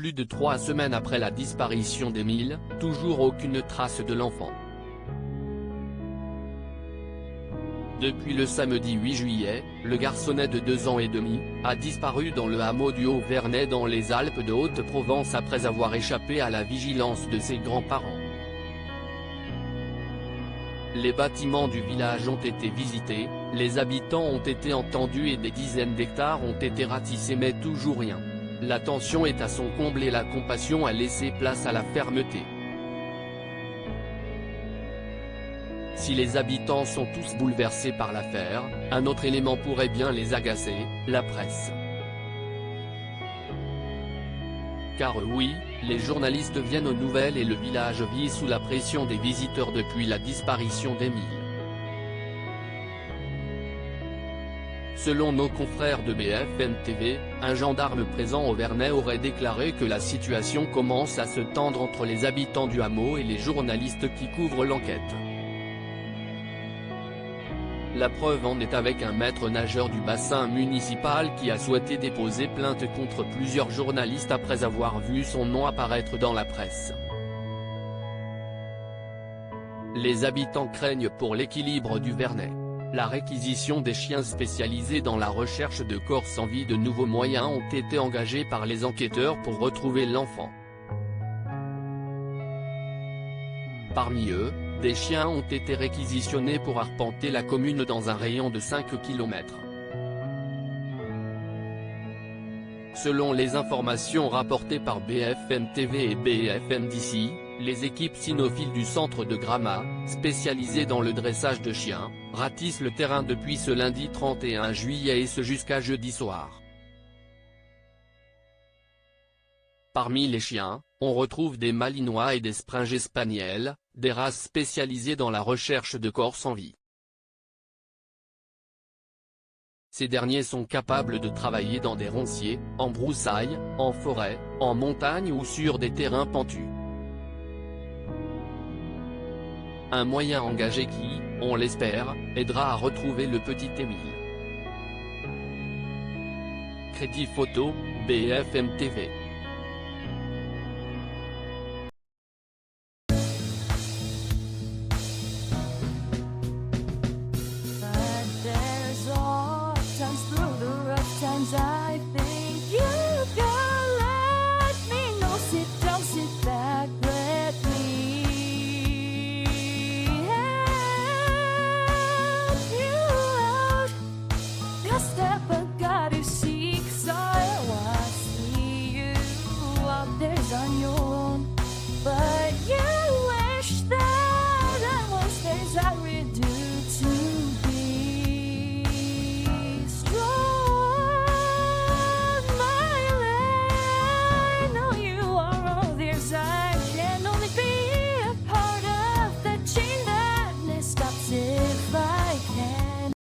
Plus de 3 semaines après la disparition d'Émile, toujours aucune trace de l'enfant. Depuis le samedi 8 juillet, le garçonnet de 2 ans et demi a disparu dans le hameau du Haut-Vernay dans les Alpes de Haute-Provence après avoir échappé à la vigilance de ses grands-parents. Les bâtiments du village ont été visités, les habitants ont été entendus et des dizaines d'hectares ont été ratissés mais toujours rien. La tension est à son comble et la compassion a laissé place à la fermeté. Si les habitants sont tous bouleversés par l'affaire, un autre élément pourrait bien les agacer, la presse. Car oui, les journalistes viennent aux nouvelles et le village vit sous la pression des visiteurs depuis la disparition d'Émile. Selon nos confrères de BFM TV, un gendarme présent au Vernay aurait déclaré que la situation commence à se tendre entre les habitants du hameau et les journalistes qui couvrent l'enquête. La preuve en est avec un maître nageur du bassin municipal qui a souhaité déposer plainte contre plusieurs journalistes après avoir vu son nom apparaître dans la presse. Les habitants craignent pour l'équilibre du Vernay. La réquisition des chiens spécialisés dans la recherche de corps sans vie, de nouveaux moyens ont été engagés par les enquêteurs pour retrouver l'enfant. Parmi eux, des chiens ont été réquisitionnés pour arpenter la commune dans un rayon de 5 km. Selon les informations rapportées par BFM TV et BFM d'ici, les équipes cynophiles du centre de Gramat, spécialisées dans le dressage de chiens, ratissent le terrain depuis ce lundi 31 juillet et ce jusqu'à jeudi soir. Parmi les chiens, on retrouve des malinois et des springes spaniels, des races spécialisées dans la recherche de corps sans vie. Ces derniers sont capables de travailler dans des ronciers, en broussailles, en forêt, en montagne ou sur des terrains pentus. Un moyen engagé qui, on l'espère, aidera à retrouver le petit Émile. Crédit photo, BFM TV.